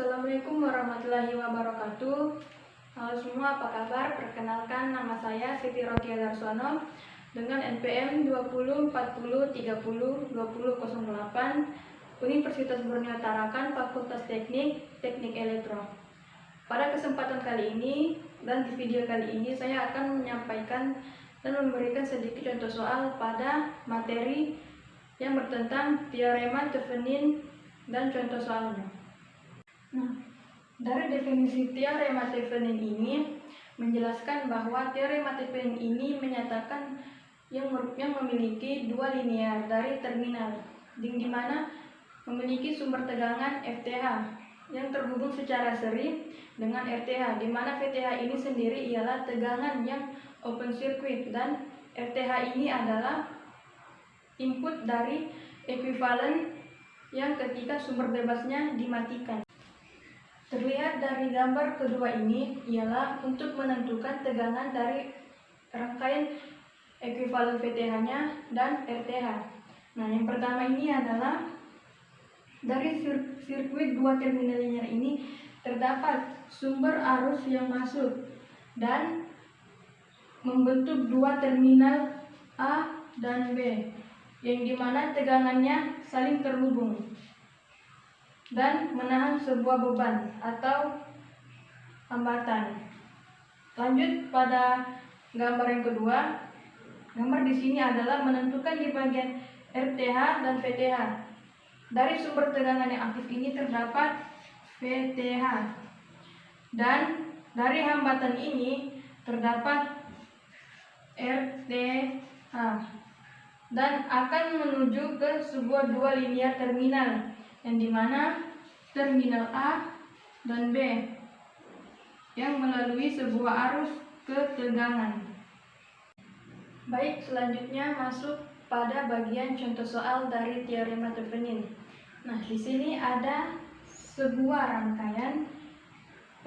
Assalamualaikum warahmatullahi wabarakatuh. Halo semua, apa kabar? Perkenalkan, nama saya Siti Rokia Darsono dengan NPM 2040302008 Universitas Borneo Tarakan, Fakultas Teknik Elektro. Pada kesempatan kali ini dan di video kali ini saya akan menyampaikan dan memberikan sedikit contoh soal pada materi yang bertentang teorema Thevenin dan contoh soalnya. Nah, dari definisi teorema Thevenin ini menjelaskan bahwa teorema Thevenin ini menyatakan yang memiliki dua linear dari terminal, di mana memiliki sumber tegangan FTH yang terhubung secara seri dengan RTH, di mana VTH ini sendiri ialah tegangan yang open circuit dan RTH ini adalah input dari ekuivalen yang ketika sumber bebasnya dimatikan. Terlihat dari gambar kedua ini ialah untuk menentukan tegangan dari rangkaian ekuivalen VTH-nya dan RTH. Nah, yang pertama ini adalah dari sirkuit dua terminal linear ini terdapat sumber arus yang masuk dan membentuk dua terminal A dan B, yang dimana tegangannya saling terhubung dan menahan sebuah beban atau hambatan. Lanjut pada gambar yang kedua. Gambar di sini adalah menentukan di bagian RTH dan VTH. Dari sumber tegangan yang aktif ini terdapat VTH, dan dari hambatan ini terdapat RTH, dan akan menuju ke sebuah dua linear terminal, yang dimana terminal A dan B yang melalui sebuah arus ketegangan. Baik, selanjutnya masuk pada bagian contoh soal dari teorema Thevenin. Nah, di sini ada sebuah rangkaian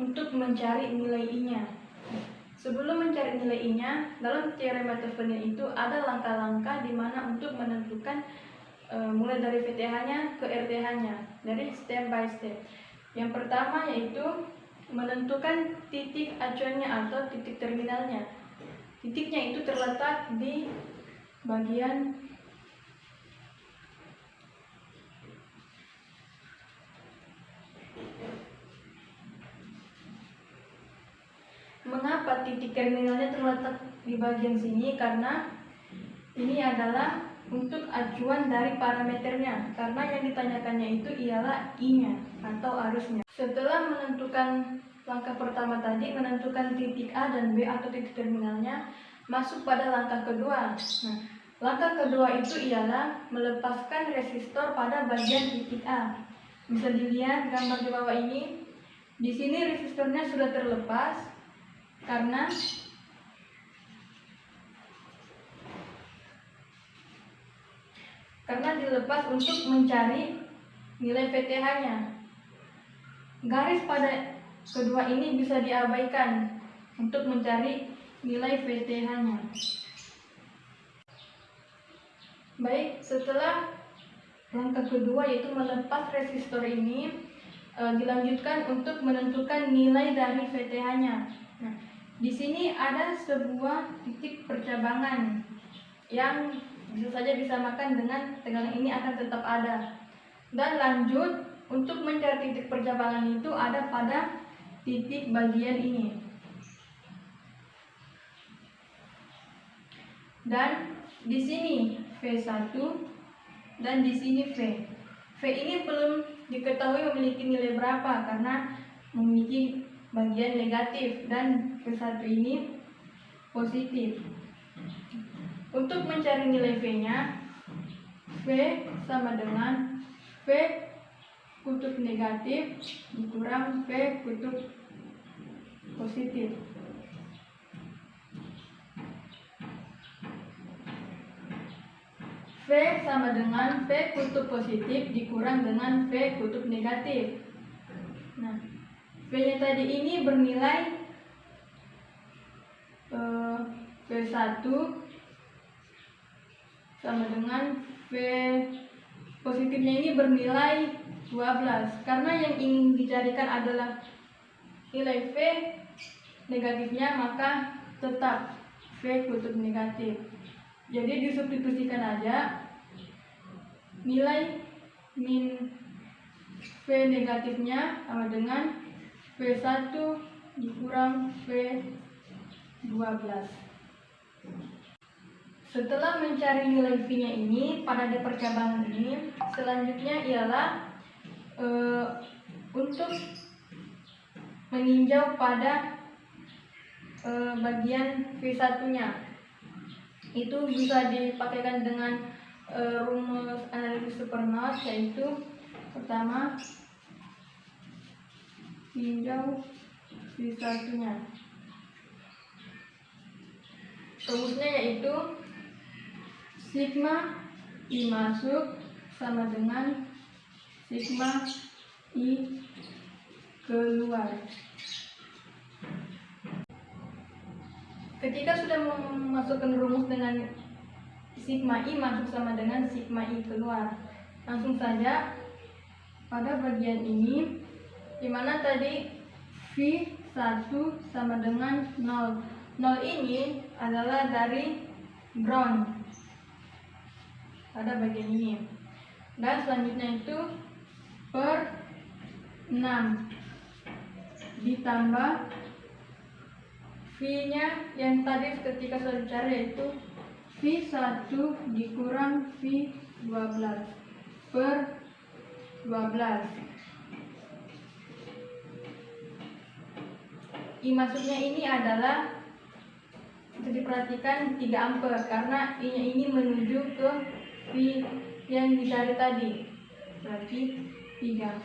untuk mencari nilai I-nya. Sebelum mencari nilai I-nya, dalam teorema Thevenin itu ada langkah-langkah di mana untuk menentukan mulai dari VTH-nya ke RTH-nya, dari step by step. Yang pertama yaitu menentukan titik acuannya atau titik terminalnya. Titiknya itu terletak di bagian mengapa titik terminalnya terletak di bagian sini? Karena ini adalah untuk acuan dari parameternya, karena yang ditanyakannya itu ialah I-nya atau arusnya. Setelah menentukan langkah pertama tadi, menentukan titik A dan B atau titik terminalnya, masuk pada langkah kedua. Nah, langkah kedua itu ialah melepaskan resistor pada bagian titik A. Bisa dilihat gambar di bawah ini. Di sini resistornya sudah terlepas karena dilepas untuk mencari nilai VTH-nya. Garis pada kedua ini bisa diabaikan untuk mencari nilai VTH-nya. Baik, setelah langkah kedua yaitu melepas resistor ini, dilanjutkan untuk menentukan nilai dari VTH-nya. Nah, di sini ada sebuah titik percabangan yang bisa saja disamakan dengan tegangan ini akan tetap ada. Dan lanjut untuk mencari titik percabangan itu ada pada titik bagian ini. Dan di sini V1 dan di sini V. V ini belum diketahui memiliki nilai berapa karena memiliki bagian negatif, dan V1 ini positif. Untuk mencari nilai V-nya, V sama dengan V kutub negatif dikurang V kutub positif. V sama dengan V kutub positif dikurang dengan V kutub negatif. Nah, V-nya tadi ini bernilai V1 sama dengan V positifnya ini bernilai 12. Karena yang ingin dicarikan adalah nilai V negatifnya, maka tetap V kutub negatif. Jadi disubstitusikan aja nilai min V negatifnya sama dengan V1 dikurang V12. Setelah mencari nilai V-nya ini pada percabangan ini, selanjutnya ialah untuk meninjau pada bagian V1-nya. Itu bisa dipakaikan dengan rumus analisis supernode, yaitu pertama tinjau V1-nya. Rumusnya yaitu sigma I masuk sama dengan sigma I keluar. Ketika sudah memasukkan rumus dengan sigma I masuk sama dengan sigma I keluar, langsung saja pada bagian ini, dimana tadi V1 sama dengan 0. 0 ini adalah dari ground pada bagian ini. Dan selanjutnya itu per 6 ditambah V-nya yang tadi ketika saya cari, yaitu V1 dikurang V12 per 12. I masuknya ini adalah, bisa diperhatikan 3 ampere karena I-nya ini menuju ke V yang dicari tadi, berarti 3.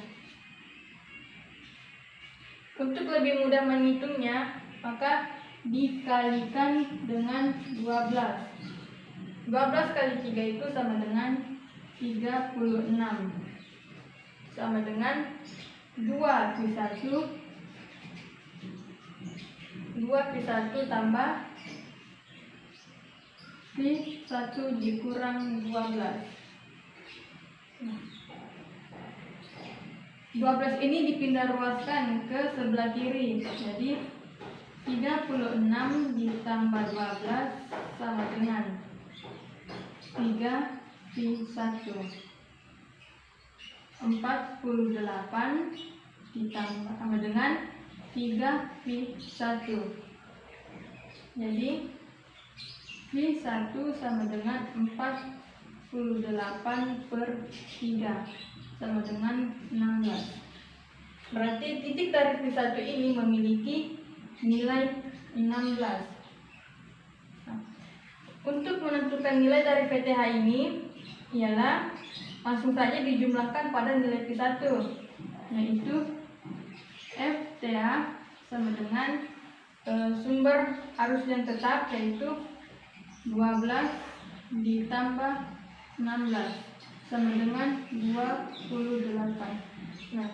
Untuk lebih mudah menghitungnya, maka dikalikan dengan 12. 12 kali 3 itu sama dengan 36, sama dengan 2V1 tambah V1 dikurang 12. 12 ini dipindah ruaskan ke sebelah kiri. Jadi 36 ditambah 12 sama dengan 3V1. 48 ditambah sama dengan 3V1. Jadi V1 sama dengan 48 per 3 sama dengan 16. Berarti titik dari V1 ini memiliki nilai 16. Nah, untuk menentukan nilai dari VTH ini ialah langsung saja dijumlahkan pada nilai V1, yaitu FTH sama dengan sumber arus yang tetap, yaitu 12 ditambah 16 sama dengan 28. Nah,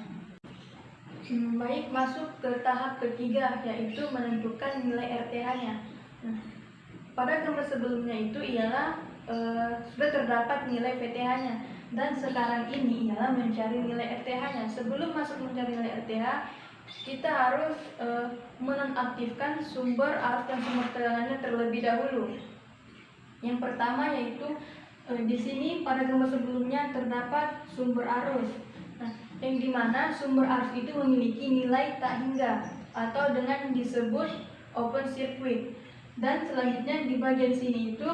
baik, masuk ke tahap ketiga, yaitu menentukan nilai RTH-nya. Nah, pada gambar sebelumnya itu ialah sudah terdapat nilai VTH-nya, dan sekarang ini ialah mencari nilai RTH-nya. Sebelum masuk mencari nilai RTH, kita harus menonaktifkan sumber arus dan sumber tegangannya terlebih dahulu. Yang pertama yaitu di sini pada gambar sebelumnya terdapat sumber arus. Nah, yang dimana sumber arus itu memiliki nilai tak hingga atau dengan disebut open circuit. Dan selanjutnya di bagian sini itu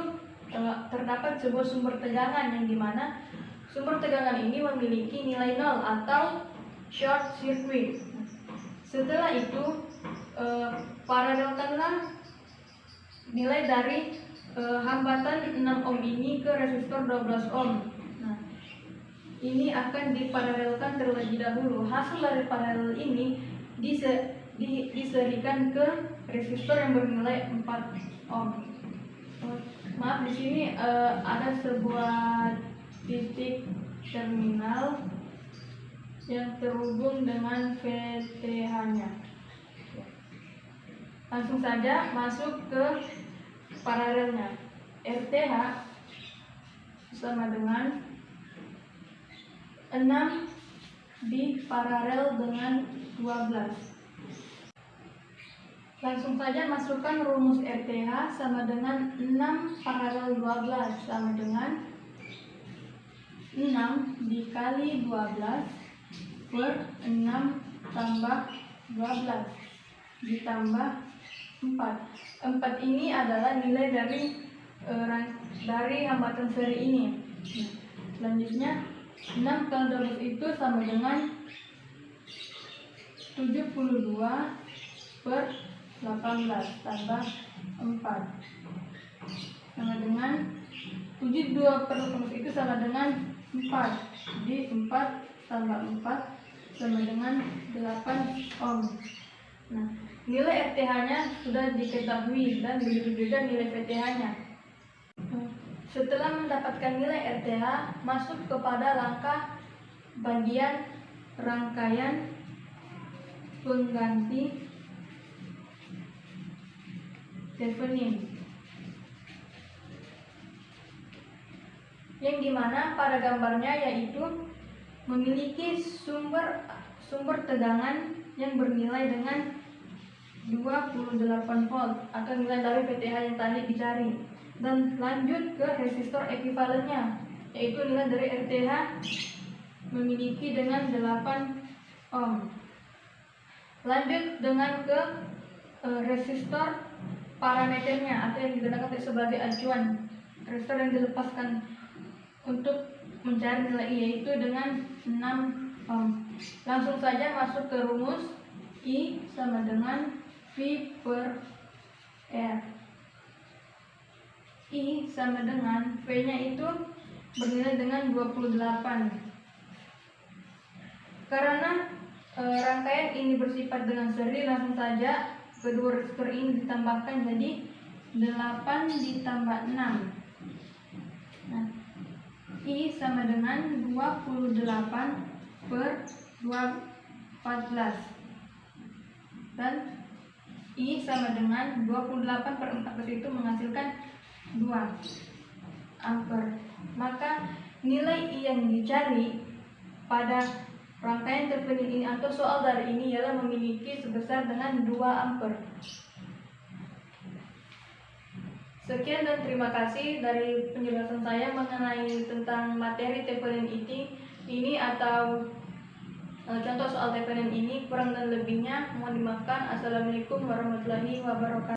terdapat sebuah sumber tegangan, yang dimana sumber tegangan ini memiliki nilai 0 atau short circuit. Setelah itu paralelkanlah nilai dari hambatan 6 ohm ini ke resistor 12 ohm. Nah, ini akan diparalelkan terlebih dahulu. Hasil dari paralel ini diserikan ke resistor yang bernilai 4 ohm. Maaf, di sini ada sebuah titik terminal yang terhubung dengan VTH-nya. Langsung saja masuk ke paralelnya. RTH sama dengan 6 di paralel dengan 12. Langsung saja masukkan rumus RTH sama dengan 6 paralel 12 sama dengan 6 dikali 12 per 6 tambah 12 ditambah 4. 4 ini adalah nilai dari hambatan seri ini. Selanjutnya 6 kali 12 itu sama dengan 72 per 18 tambah 4 sama dengan 72 per 18 itu sama dengan 4. Jadi 4 tambah 4 sama dengan 8 ohm. Nah, nilai RTH-nya sudah diketahui dan begitu juga nilai VTH-nya. Setelah mendapatkan nilai RTH, masuk kepada langkah bagian rangkaian pengganti Thevenin, yang dimana pada gambarnya yaitu memiliki sumber tegangan yang bernilai dengan 28 volt atau nilai dari VTH yang tadi dicari, dan lanjut ke resistor ekuivalennya yaitu nilai dari RTH memiliki dengan 8 ohm. Lanjut dengan ke resistor parameternya atau yang digunakan sebagai acuan, resistor yang dilepaskan untuk mencari nilai I yaitu dengan 6 ohm. Langsung saja masuk ke rumus I sama dengan V per R. I sama dengan V nya itu bernilai dengan 28. Karena rangkaian ini bersifat dengan seri, langsung saja kedua resistor ini ditambahkan jadi 8 ditambah 6. Nah, I sama dengan 28 per 14 dan I sama dengan 28 per 14 itu menghasilkan 2 ampere. Maka nilai I yang dicari pada rangkaian Thevenin ini atau soal dari ini ialah memiliki sebesar dengan 2 ampere. Sekian dan terima kasih dari penjelasan saya mengenai tentang materi Thevenin ini atau contoh soal Thevenin ini. Kurang dan lebihnya mohon dimaafkan. Assalamualaikum warahmatullahi wabarakatuh.